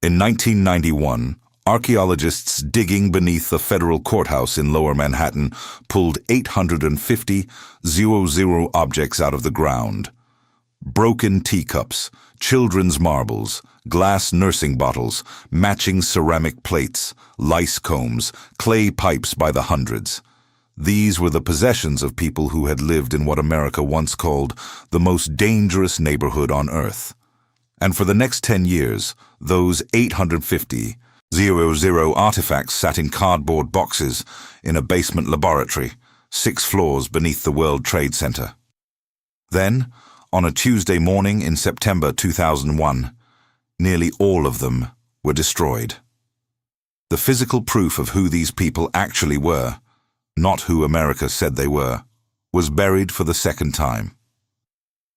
In 1991, archaeologists digging beneath the federal courthouse in Lower Manhattan pulled 850 objects out of the ground. Broken teacups, children's marbles, glass nursing bottles, matching ceramic plates, lice combs, clay pipes by the hundreds. These were the possessions of people who had lived in what America once called the most dangerous neighborhood on earth. And for the next 10 years, those 850 artifacts sat in cardboard boxes in a basement laboratory, 6 floors beneath the World Trade Center. Then, on a Tuesday morning in September 2001, nearly all of them were destroyed. The physical proof of who these people actually were, not who America said they were, was buried for the second time.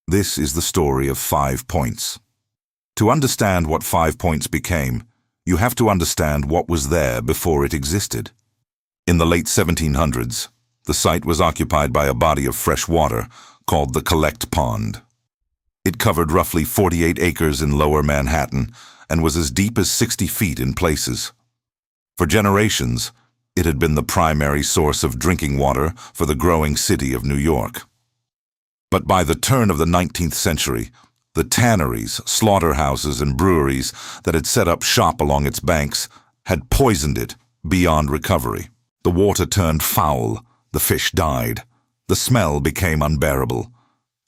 This is the story of 5 points. To understand what 5 points became, you have to understand what was there before it existed. In the late 1700s, the site was occupied by a body of fresh water called the Collect Pond. It covered roughly 48 acres in Lower Manhattan and was as deep as 60 feet in places. For generations, it had been the primary source of drinking water for the growing city of New York. But by the turn of the 19th century, the tanneries, slaughterhouses, and breweries that had set up shop along its banks had poisoned it beyond recovery. The water turned foul, the fish died, the smell became unbearable.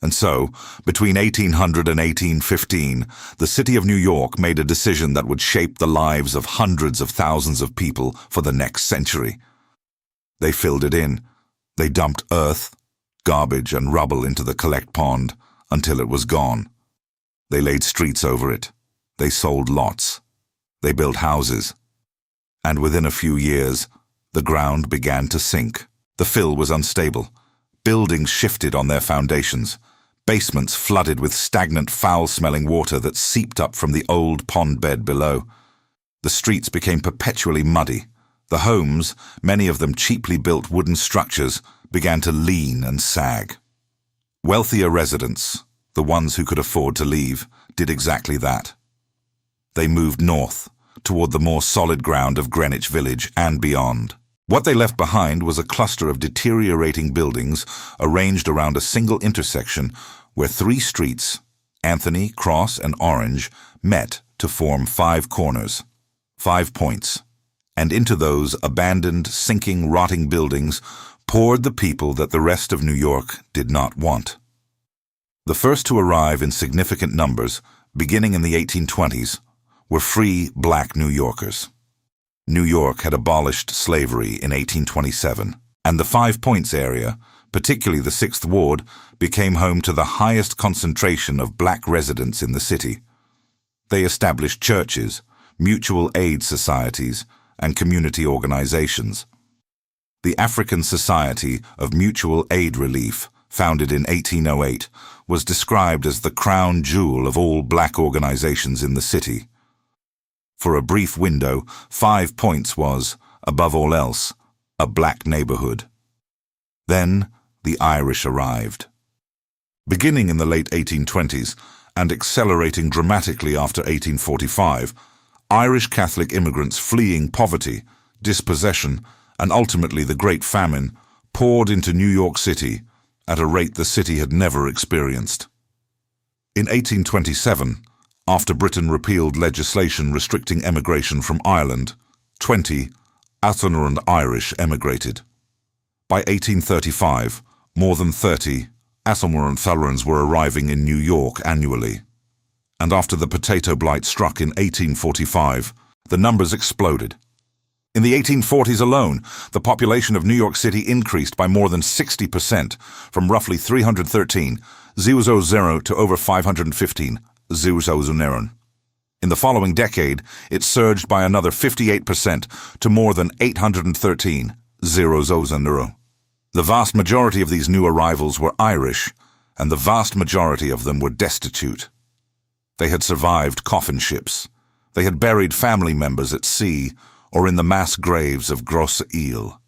And so, between 1800 and 1815, the city of New York made a decision that would shape the lives of hundreds of thousands of people for the next century. They filled it in. They dumped earth, garbage, and rubble into the Collect Pond until it was gone. They laid streets over it. They sold lots. They built houses. And within a few years, the ground began to sink. The fill was unstable. Buildings shifted on their foundations. Basements flooded with stagnant, foul-smelling water that seeped up from the old pond bed below. The streets became perpetually muddy. The homes, many of them cheaply built wooden structures, began to lean and sag. Wealthier residents, the ones who could afford to leave, did exactly that. They moved north, toward the more solid ground of Greenwich Village and beyond. What they left behind was a cluster of deteriorating buildings arranged around a single intersection where 3 streets, Anthony, Cross, and Orange, met to form 5 corners, 5 points, and into those abandoned, sinking, rotting buildings poured the people that the rest of New York did not want. The first to arrive in significant numbers, beginning in the 1820s, were free black New Yorkers. New York had abolished slavery in 1827, and the 5 Points area, particularly the 6th Ward, became home to the highest concentration of black residents in the city. They established churches, mutual aid societies, and community organizations. The African Society of Mutual Aid Relief, founded in 1808, was described as the crown jewel of all black organizations in the city. For a brief window, 5 Points was, above all else, a black neighborhood. Then the Irish arrived. Beginning in the late 1820s and accelerating dramatically after 1845, Irish Catholic immigrants fleeing poverty, dispossession, and ultimately the Great Famine poured into New York City at a rate the city had never experienced. In 1827, after Britain repealed legislation restricting emigration from Ireland, 20 Athanor Irish emigrated. By 1835, more than 30 Athanor and Thalorans were arriving in New York annually. And after the potato blight struck in 1845, the numbers exploded. In the 1840s alone, the population of New York City increased by more than 60%, from roughly 313 to over 515. In the following decade, it surged by another 58% to more than 813. The vast majority of these new arrivals were Irish, and the vast majority of them were destitute. They had survived coffin ships. They had buried family members at sea or in the mass graves of Grosse Ile.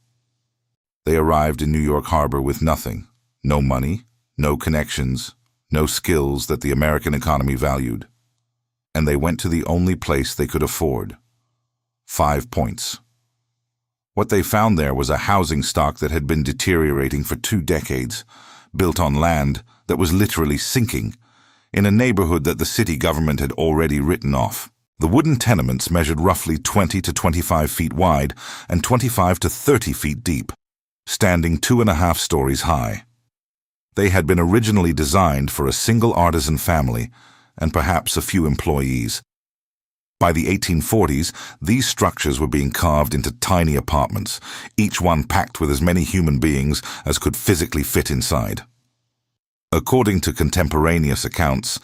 They arrived in New York Harbor with nothing, no money, no connections, no skills that the American economy valued. and they went to the only place they could afford: 5 Points. What they found there was a housing stock that had been deteriorating for 2 decades, built on land that was literally sinking, in a neighborhood that the city government had already written off. The wooden tenements measured roughly 20 to 25 feet wide and 25 to 30 feet deep, standing 2.5 stories high. They had been originally designed for a single artisan family and perhaps a few employees. By the 1840s, these structures were being carved into tiny apartments, each one packed with as many human beings as could physically fit inside. According to contemporaneous accounts,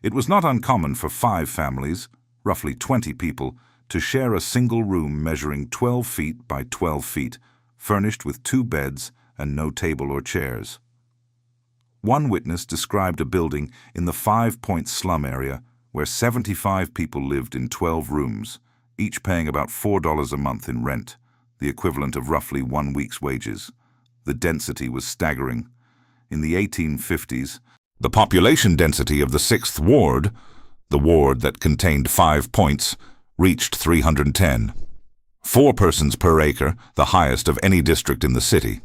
it was not uncommon for 5 families, roughly 20 people, to share a single room measuring 12 feet by 12 feet, furnished with 2 beds and no table or chairs. One witness described a building in the 5 Points slum area where 75 people lived in 12 rooms, each paying about $4 a month in rent, the equivalent of roughly 1 week's wages. The density was staggering. In the 1850s, the population density of the 6th Ward, the ward that contained 5 Points, reached 310. 4 persons per acre, the highest of any district in the city.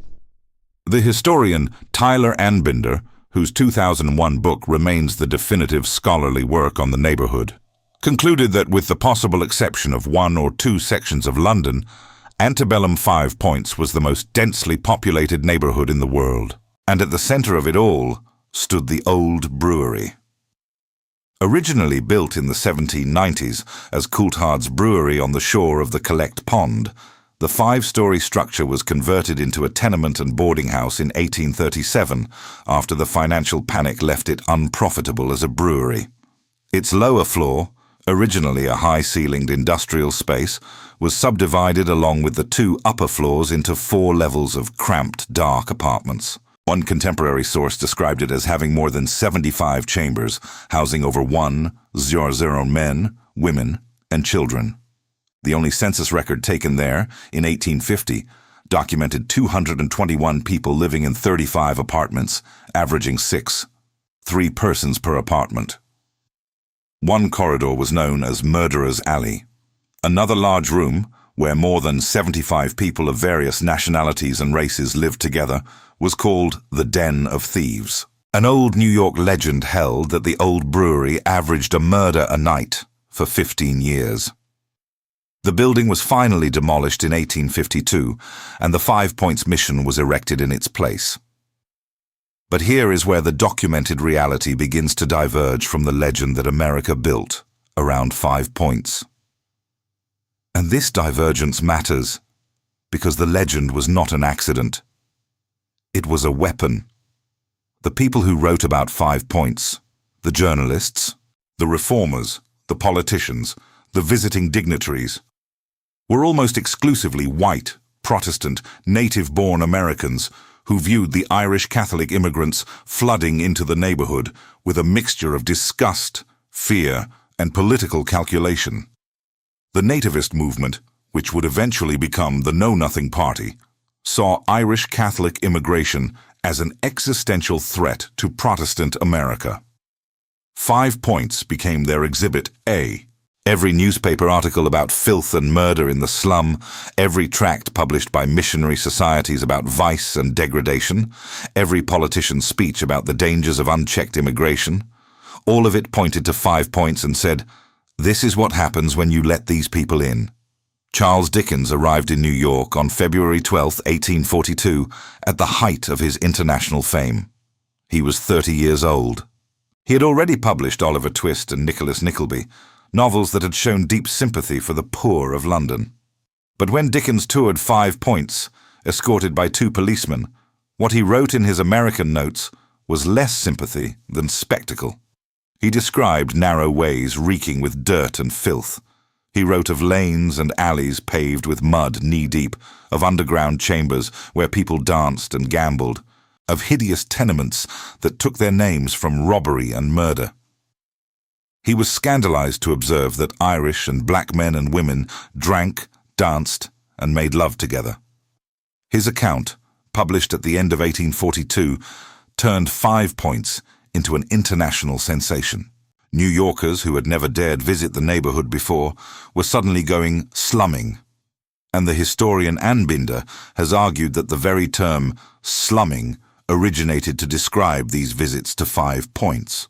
The historian Tyler Anbinder, whose 2001 book remains the definitive scholarly work on the neighborhood, concluded that with the possible exception of 1 or 2 sections of London, antebellum 5 Points was the most densely populated neighborhood in the world. And at the center of it all stood the old brewery. Originally built in the 1790s as Coulthard's Brewery on the shore of the Collect Pond, the 5-story structure was converted into a tenement and boarding house in 1837 after the financial panic left it unprofitable as a brewery. Its lower floor, originally a high-ceilinged industrial space, was subdivided along with the 2 upper floors into 4 levels of cramped, dark apartments. One contemporary source described it as having more than 75 chambers, housing over 100 men, women, and children. The only census record taken there, in 1850, documented 221 people living in 35 apartments, averaging 3 persons per apartment. One corridor was known as Murderer's Alley. Another large room, where more than 75 people of various nationalities and races lived together, was called the Den of Thieves. An old New York legend held that the old brewery averaged a murder a night for 15 years. The building was finally demolished in 1852, and the 5 Points mission was erected in its place. But here is where the documented reality begins to diverge from the legend that America built around 5 Points. And this divergence matters because the legend was not an accident. It was a weapon. The people who wrote about 5 Points, the journalists, the reformers, the politicians, the visiting dignitaries, were almost exclusively white, Protestant, native-born Americans who viewed the Irish Catholic immigrants flooding into the neighborhood with a mixture of disgust, fear, and political calculation. The nativist movement, which would eventually become the Know Nothing Party, saw Irish Catholic immigration as an existential threat to Protestant America. 5 Points became their Exhibit A. Every newspaper article about filth and murder in the slum, every tract published by missionary societies about vice and degradation, every politician's speech about the dangers of unchecked immigration, all of it pointed to 5 Points and said, "This is what happens when you let these people in." Charles Dickens arrived in New York on February 12, 1842, at the height of his international fame. He was 30 years old. He had already published Oliver Twist and Nicholas Nickleby, novels that had shown deep sympathy for the poor of London. But when Dickens toured 5 Points, escorted by 2 policemen, what he wrote in his American notes was less sympathy than spectacle. He described narrow ways reeking with dirt and filth. He wrote of lanes and alleys paved with mud knee-deep, of underground chambers where people danced and gambled, of hideous tenements that took their names from robbery and murder. He was scandalized to observe that Irish and black men and women drank, danced, and made love together. His account, published at the end of 1842, turned 5 Points into an international sensation. New Yorkers who had never dared visit the neighborhood before were suddenly going slumming, and the historian Anbinder has argued that the very term slumming originated to describe these visits to 5 Points.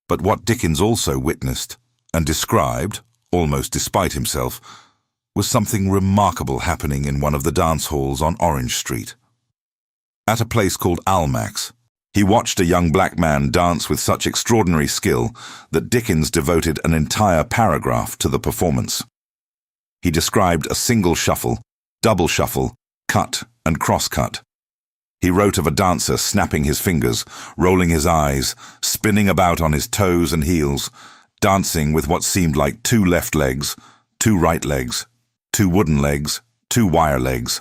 But what Dickens also witnessed and described, almost despite himself, was something remarkable happening in one of the dance halls on Orange Street. At a place called Almack's, he watched a young black man dance with such extraordinary skill that Dickens devoted an entire paragraph to the performance. He described a single shuffle, double shuffle, cut and cross-cut. He wrote of a dancer snapping his fingers, rolling his eyes, spinning about on his toes and heels, dancing with what seemed like 2 left legs, 2 right legs, 2 wooden legs, 2 wire legs,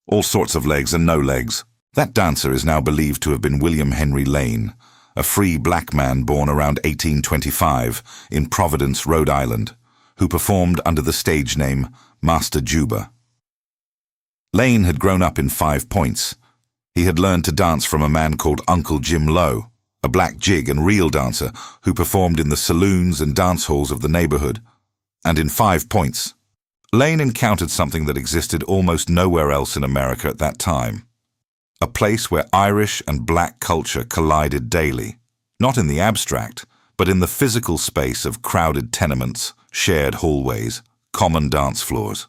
all sorts of legs and no legs. That dancer is now believed to have been William Henry Lane, a free black man born around 1825 in Providence, Rhode Island, who performed under the stage name Master Juba. Lane had grown up in 5 Points. He had learned to dance from a man called Uncle Jim Lowe, a black jig and reel dancer who performed in the saloons and dance halls of the neighborhood. And in 5 Points, Lane encountered something that existed almost nowhere else in America at that time. A place where Irish and black culture collided daily, not in the abstract, but in the physical space of crowded tenements, shared hallways, common dance floors.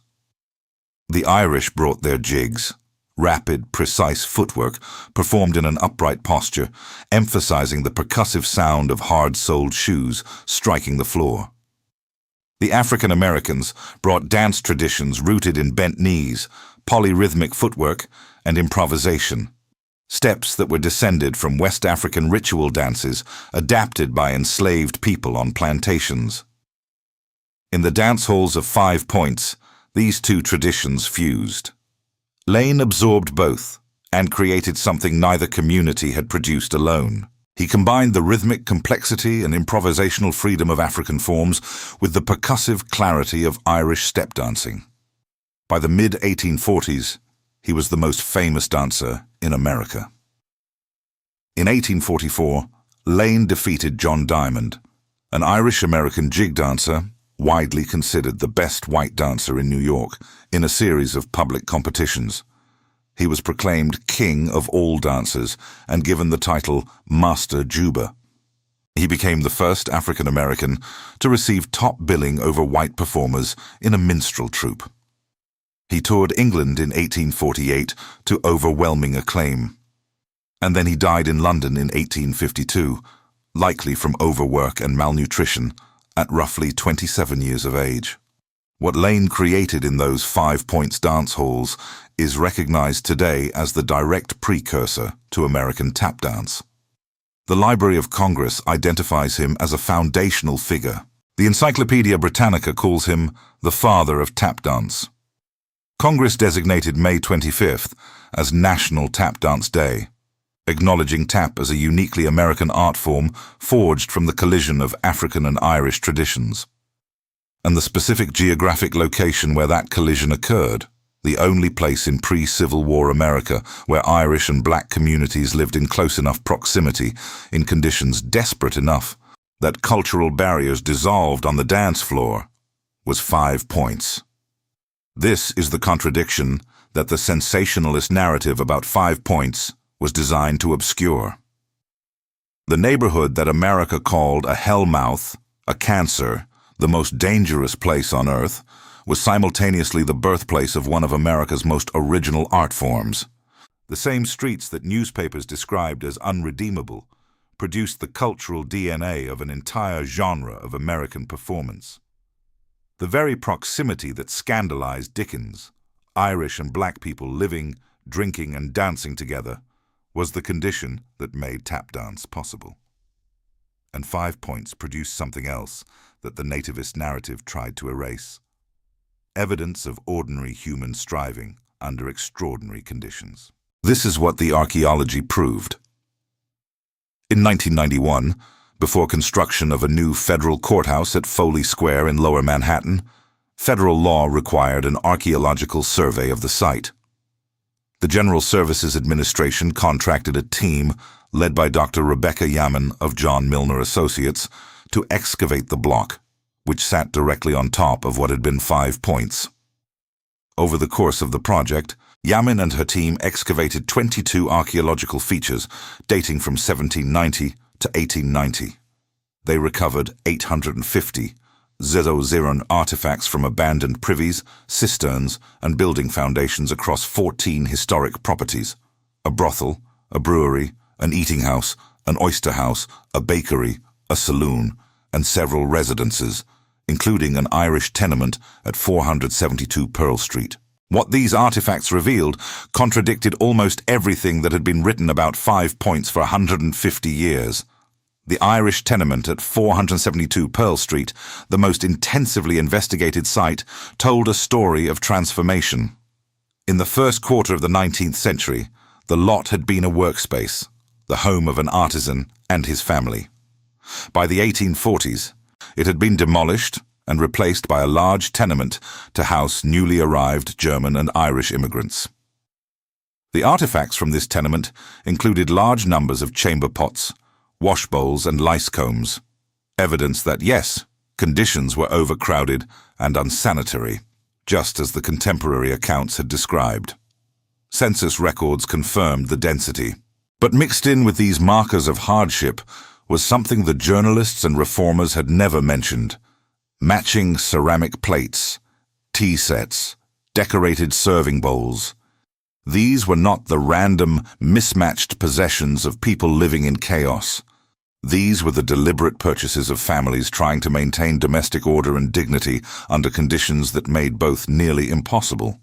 The Irish brought their jigs, rapid, precise footwork performed in an upright posture, emphasizing the percussive sound of hard-soled shoes striking the floor. The African Americans brought dance traditions rooted in bent knees, polyrhythmic footwork, and improvisation, steps that were descended from West African ritual dances adapted by enslaved people on plantations. In the dance halls of 5 Points, these 2 traditions fused. Lane absorbed both and created something neither community had produced alone. He combined the rhythmic complexity and improvisational freedom of African forms with the percussive clarity of Irish step dancing. By the mid-1840s, he was the most famous dancer in America. In 1844, Lane defeated John Diamond, an Irish-American jig dancer widely considered the best white dancer in New York, in a series of public competitions. He was proclaimed king of all dancers and given the title Master Juba. He became the first African-American to receive top billing over white performers in a minstrel troupe. He toured England in 1848 to overwhelming acclaim. And then he died in London in 1852, likely from overwork and malnutrition, at roughly 27 years of age. What Lane created in those 5 Points dance halls is recognized today as the direct precursor to American tap dance. The Library of Congress identifies him as a foundational figure. The Encyclopedia Britannica calls him the father of tap dance. Congress designated May 25th as National Tap Dance Day, acknowledging tap as a uniquely American art form forged from the collision of African and Irish traditions. And the specific geographic location where that collision occurred, the only place in pre-Civil War America where Irish and black communities lived in close enough proximity, in conditions desperate enough, that cultural barriers dissolved on the dance floor, was 5 Points. This is the contradiction that the sensationalist narrative about 5 Points was designed to obscure. The neighborhood that America called a hellmouth, a cancer, the most dangerous place on earth, was simultaneously the birthplace of one of America's most original art forms. The same streets that newspapers described as unredeemable produced the cultural DNA of an entire genre of American performance. The very proximity that scandalized Dickens, Irish and black people living, drinking, and dancing together, was the condition that made tap dance possible. And 5 Points produced something else that the nativist narrative tried to erase: evidence of ordinary human striving under extraordinary conditions. This is what the archaeology proved. In 1991, before construction of a new federal courthouse at Foley Square in Lower Manhattan, federal law required an archaeological survey of the site. The General Services Administration contracted a team led by Dr. Rebecca Yaman of John Milner Associates to excavate the block, which sat directly on top of what had been 5 points. Over the course of the project, Yamin and her team excavated 22 archaeological features dating from 1790 to 1890. They recovered 850 Zerozeron artifacts from abandoned privies, cisterns, and building foundations across 14 historic properties: a brothel, a brewery, an eating house, an oyster house, a bakery, a saloon, and several residences, including an Irish tenement at 472 Pearl Street. What these artifacts revealed contradicted almost everything that had been written about 5 points for 150 years. The Irish tenement at 472 Pearl Street, the most intensively investigated site, told a story of transformation. In the first quarter of the 19th century, the lot had been a workspace, the home of an artisan and his family. By the 1840s, it had been demolished and replaced by a large tenement to house newly arrived German and Irish immigrants. The artifacts from this tenement included large numbers of chamber pots, wash bowls, and lice combs, evidence that, yes, conditions were overcrowded and unsanitary, just as the contemporary accounts had described. Census records confirmed the density. But mixed in with these markers of hardship was something the journalists and reformers had never mentioned: matching ceramic plates, tea sets, decorated serving bowls. These were not the random, mismatched possessions of people living in chaos. These were the deliberate purchases of families trying to maintain domestic order and dignity under conditions that made both nearly impossible.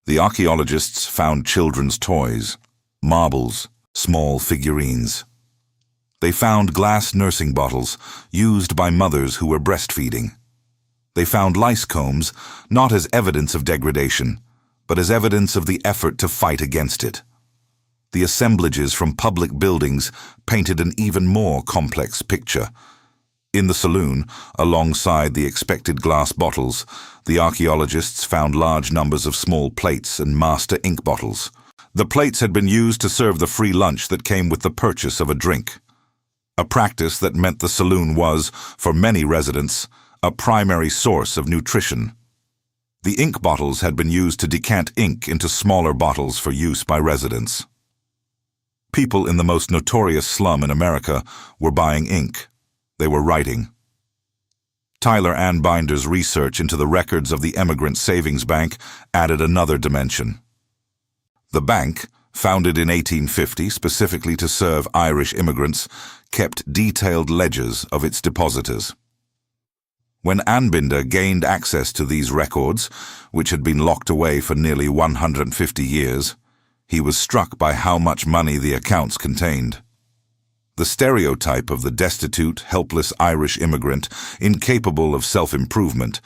The archaeologists found children's toys, marbles, small figurines. They found glass nursing bottles used by mothers who were breastfeeding. They found lice combs not as evidence of degradation, but as evidence of the effort to fight against it. The assemblages from public buildings painted an even more complex picture. In the saloon, alongside the expected glass bottles, the archaeologists found large numbers of small plates and master ink bottles. The plates had been used to serve the free lunch that came with the purchase of a drink, a practice that meant the saloon was, for many residents, a primary source of nutrition. The ink bottles had been used to decant ink into smaller bottles for use by residents. People in the most notorious slum in America were buying ink. They were writing. Tyler Anbinder's research into the records of the Emigrant Savings Bank added another dimension. The bank, founded in 1850 specifically to serve Irish immigrants, kept detailed ledgers of its depositors. When Anbinder gained access to these records, which had been locked away for nearly 150 years, he was struck by how much money the accounts contained. The stereotype of the destitute, helpless Irish immigrant, incapable of self-improvement,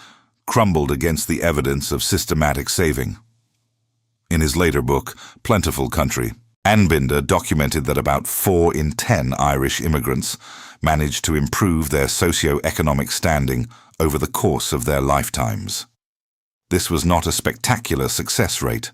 crumbled against the evidence of systematic saving. In his later book, Plentiful Country, Anbinder documented that about 4 in 10 Irish immigrants managed to improve their socio-economic standing over the course of their lifetimes. This was not a spectacular success rate,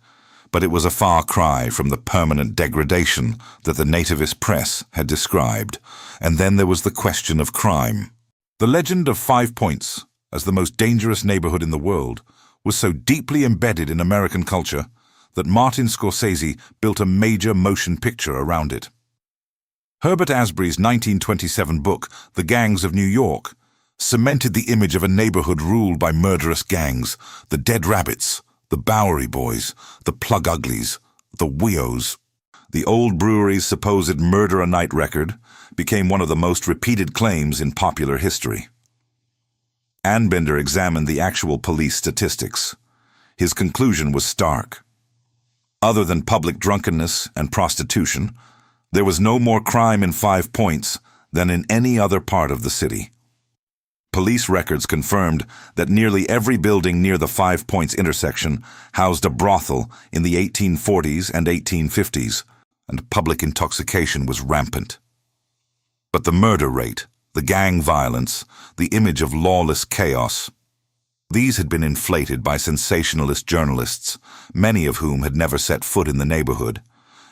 but it was a far cry from the permanent degradation that the nativist press had described. And then there was the question of crime. The legend of 5 Points, as the most dangerous neighborhood in the world, was so deeply embedded in American culture that Martin Scorsese built a major motion picture around it. Herbert Asbury's 1927 book, The Gangs of New York, cemented the image of a neighborhood ruled by murderous gangs: the Dead Rabbits, the Bowery Boys, the Plug Uglies, the Weos. The Old Brewery's supposed murder-a-night record became one of the most repeated claims in popular history. Anbinder examined the actual police statistics. His conclusion was stark. Other than public drunkenness and prostitution, there was no more crime in 5 Points than in any other part of the city. Police records confirmed that nearly every building near the 5 Points intersection housed a brothel in the 1840s and 1850s, and public intoxication was rampant. But the murder rate, the gang violence, the image of lawless chaos, these had been inflated by sensationalist journalists, many of whom had never set foot in the neighborhood,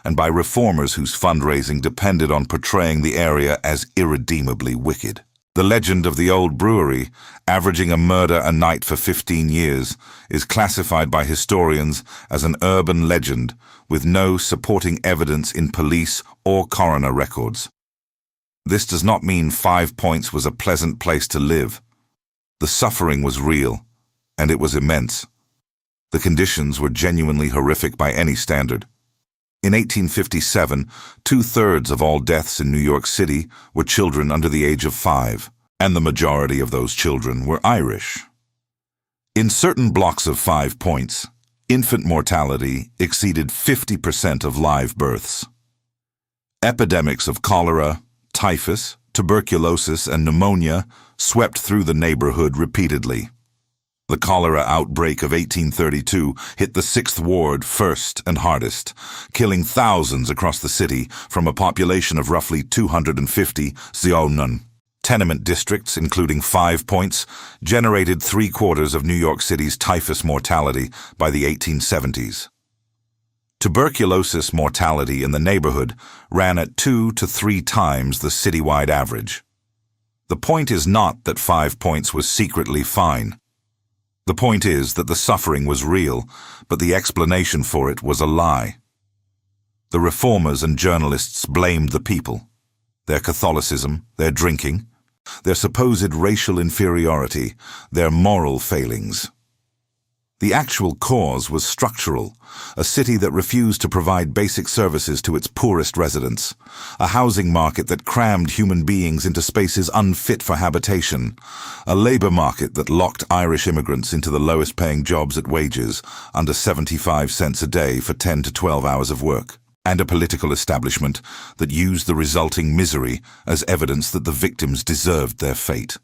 and by reformers whose fundraising depended on portraying the area as irredeemably wicked. The legend of the old brewery, averaging a murder a night for 15 years, is classified by historians as an urban legend with no supporting evidence in police or coroner records. This does not mean 5 Points was a pleasant place to live. The suffering was real, and it was immense. The conditions were genuinely horrific by any standard. In 1857, 2/3 of all deaths in New York City were children under the age of 5, and the majority of those children were Irish. In certain blocks of 5 Points, infant mortality exceeded 50% of live births. Epidemics of cholera, typhus, tuberculosis, and pneumonia swept through the neighborhood repeatedly. The cholera outbreak of 1832 hit the 6th Ward first and hardest, killing thousands across the city from a population of roughly 250 zionun. Tenement districts, including 5 Points, generated 3/4 of New York City's typhus mortality by the 1870s. Tuberculosis mortality in the neighborhood ran at 2 to 3 times the citywide average. The point is not that 5 Points was secretly fine. The point is that the suffering was real, but the explanation for it was a lie. The reformers and journalists blamed the people, their Catholicism, their drinking, their supposed racial inferiority, their moral failings. The actual cause was structural, a city that refused to provide basic services to its poorest residents, a housing market that crammed human beings into spaces unfit for habitation, a labor market that locked Irish immigrants into the lowest-paying jobs at wages, under 75 cents a day for 10 to 12 hours of work, and a political establishment that used the resulting misery as evidence that the victims deserved their fate.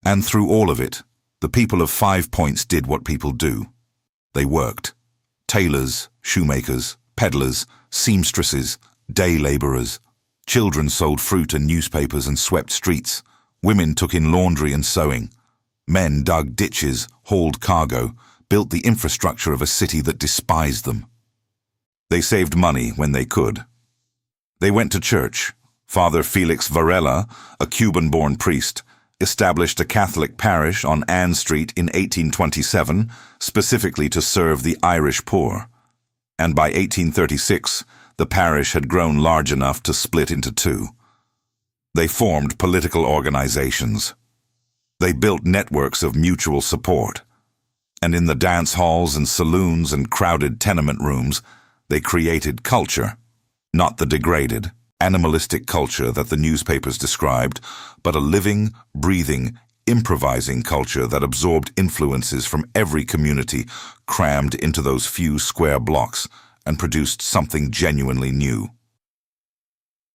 And through all of it, the people of 5 Points did what people do. They worked. Tailors, shoemakers, peddlers, seamstresses, day laborers. Children sold fruit and newspapers and swept streets. Women took in laundry and sewing. Men dug ditches, hauled cargo, built the infrastructure of a city that despised them. They saved money when they could. They went to church. Father Felix Varela, a Cuban-born priest, established a Catholic parish on Ann Street in 1827, specifically to serve the Irish poor. And by 1836, the parish had grown large enough to split into 2. They formed political organizations. They built networks of mutual support. And in the dance halls and saloons and crowded tenement rooms, they created culture, not the degraded, animalistic culture that the newspapers described, but a living, breathing, improvising culture that absorbed influences from every community crammed into those few square blocks and produced something genuinely new.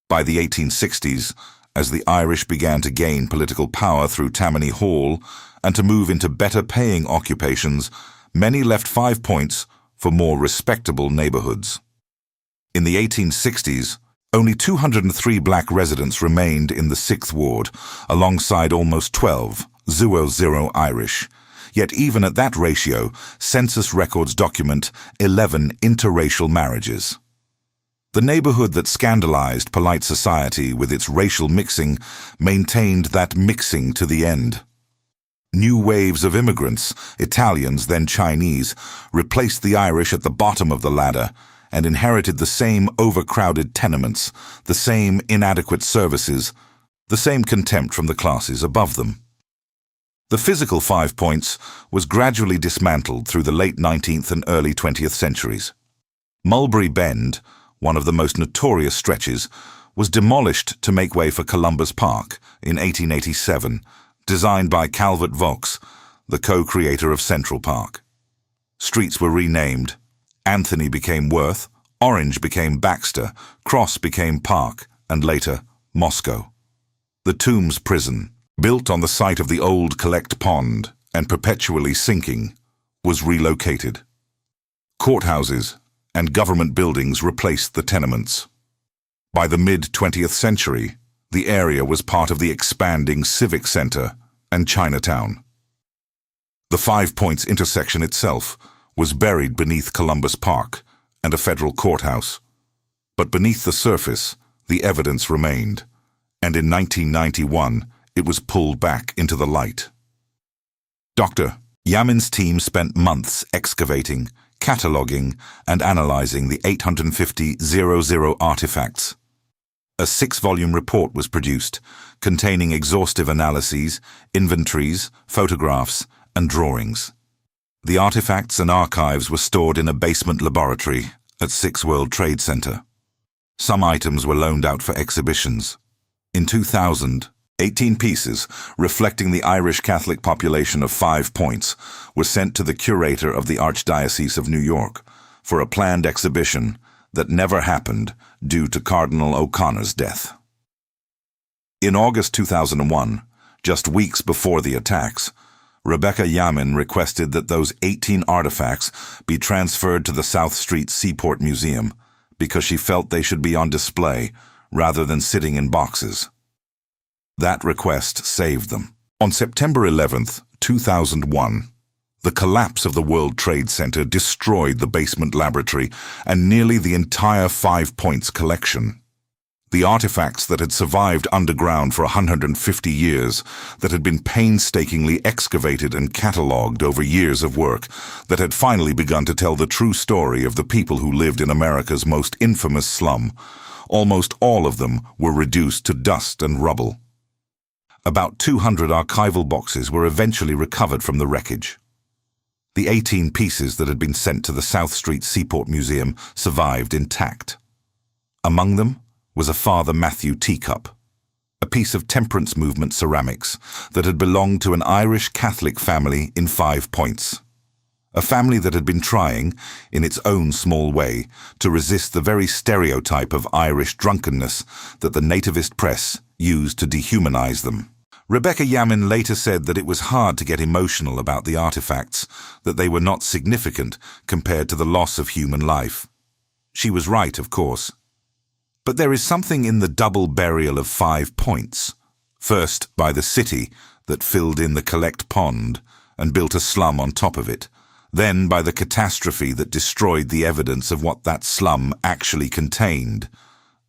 By the 1860s, as the Irish began to gain political power through Tammany Hall and to move into better-paying occupations, many left 5 Points for more respectable neighborhoods. In the 1860s, only 203 black residents remained in the 6th Ward, alongside almost 12 0 Irish. Yet even at that ratio, census records document 11 interracial marriages. The neighborhood that scandalized polite society with its racial mixing maintained that mixing to the end. New waves of immigrants, Italians then Chinese, replaced the Irish at the bottom of the ladder and inherited the same overcrowded tenements, the same inadequate services, the same contempt from the classes above them. The physical 5 Points was gradually dismantled through the late 19th and early 20th centuries. Mulberry Bend, one of the most notorious stretches, was demolished to make way for Columbus Park in 1887, designed by Calvert Vaux, the co-creator of Central Park. Streets were renamed. Anthony became Worth, Orange became Baxter, Cross became Park, and later, Moscow. The Tombs Prison, built on the site of the old Collect Pond and perpetually sinking, was relocated. Courthouses and government buildings replaced the tenements. By the mid-20th century, the area was part of the expanding Civic Center and Chinatown. The 5 Points intersection itself was buried beneath Columbus Park and a federal courthouse. But beneath the surface, the evidence remained, and in 1991, it was pulled back into the light. Dr. Yamin's team spent months excavating, cataloging, and analyzing the 850,000 artifacts. A 6-volume report was produced, containing exhaustive analyses, inventories, photographs, and drawings. The artifacts and archives were stored in a basement laboratory at 6 World Trade Center. Some items were loaned out for exhibitions. In 2000, 18 pieces, reflecting the Irish Catholic population of 5 Points, were sent to the curator of the Archdiocese of New York for a planned exhibition that never happened due to Cardinal O'Connor's death. In August 2001, just weeks before the attacks, Rebecca Yamin requested that those 18 artifacts be transferred to the South Street Seaport Museum because she felt they should be on display rather than sitting in boxes. That request saved them. On September 11, 2001, the collapse of the World Trade Center destroyed the basement laboratory and nearly the entire 5 Points collection. The artifacts that had survived underground for 150 years, that had been painstakingly excavated and catalogued over years of work, that had finally begun to tell the true story of the people who lived in America's most infamous slum, almost all of them were reduced to dust and rubble. About 200 archival boxes were eventually recovered from the wreckage. The 18 pieces that had been sent to the South Street Seaport Museum survived intact. Among them was a Father Matthew teacup, a piece of temperance movement ceramics that had belonged to an Irish Catholic family in 5 Points. A family that had been trying, in its own small way, to resist the very stereotype of Irish drunkenness that the nativist press used to dehumanize them. Rebecca Yamin later said that it was hard to get emotional about the artifacts, that they were not significant compared to the loss of human life. She was right, of course. But there is something in the double burial of 5 Points. First, by the city that filled in the collect pond and built a slum on top of it. Then by the catastrophe that destroyed the evidence of what that slum actually contained.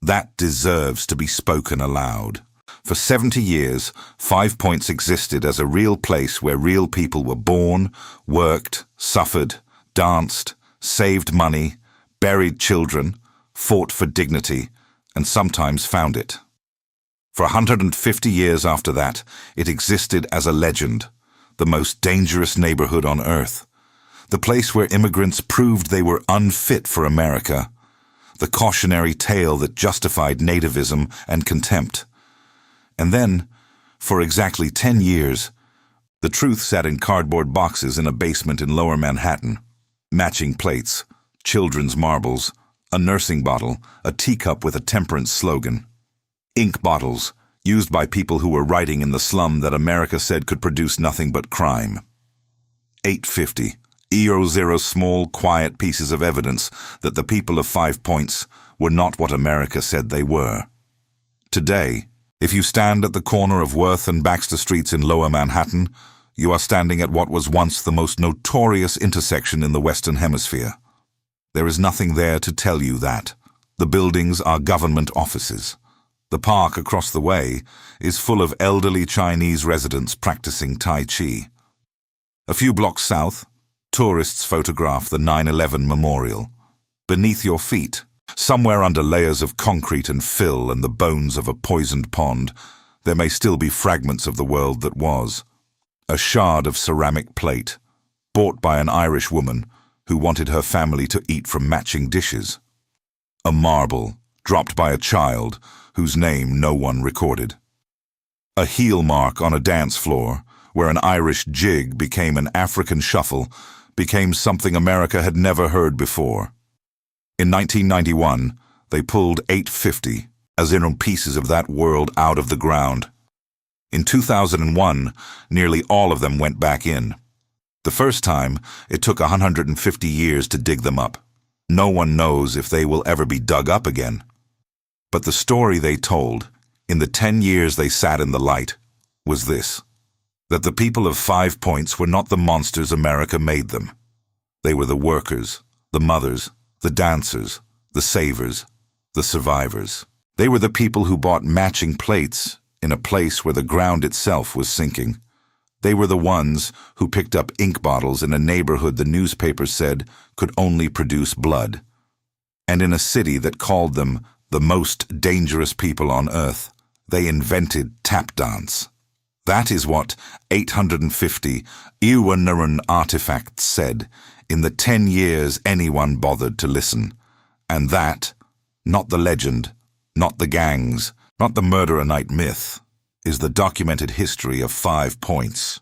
That deserves to be spoken aloud. For 70 years, 5 Points existed as a real place where real people were born, worked, suffered, danced, saved money, buried children, fought for dignity, and sometimes found it. For 150 years after that, it existed as a legend, the most dangerous neighborhood on earth, the place where immigrants proved they were unfit for America, the cautionary tale that justified nativism and contempt. And then, for exactly 10 years, the truth sat in cardboard boxes in a basement in Lower Manhattan, matching plates, children's marbles, a nursing bottle, a teacup with a temperance slogan, ink bottles used by people who were writing in the slum that America said could produce nothing but crime. 850, 0 small, quiet pieces of evidence that the people of 5 Points were not what America said they were. Today, if you stand at the corner of Worth and Baxter Streets in Lower Manhattan, you are standing at what was once the most notorious intersection in the Western Hemisphere. There is nothing there to tell you that. The buildings are government offices. The park across the way is full of elderly Chinese residents practicing Tai Chi. A few blocks south, tourists photograph the 9/11 memorial. Beneath your feet, somewhere under layers of concrete and fill and the bones of a poisoned pond, there may still be fragments of the world that was. A shard of ceramic plate, bought by an Irish woman who wanted her family to eat from matching dishes. A marble, dropped by a child whose name no one recorded. A heel mark on a dance floor, where an Irish jig became an African shuffle, became something America had never heard before. In 1991, they pulled 850, as in pieces of that world out of the ground. In 2001, nearly all of them went back in. The first time, it took 150 years to dig them up. No one knows if they will ever be dug up again. But the story they told, in the 10 years they sat in the light, was this: that the people of 5 Points were not the monsters America made them. They were the workers, the mothers, the dancers, the savers, the survivors. They were the people who bought matching plates in a place where the ground itself was sinking. They were the ones who picked up ink bottles in a neighborhood the newspapers said could only produce blood. And in a city that called them the most dangerous people on earth, they invented tap dance. That is what 850 Iwanurun artifacts said in the 10 years anyone bothered to listen. And that, not the legend, not the gangs, not the murder-a-night myth, is the documented history of 5 points.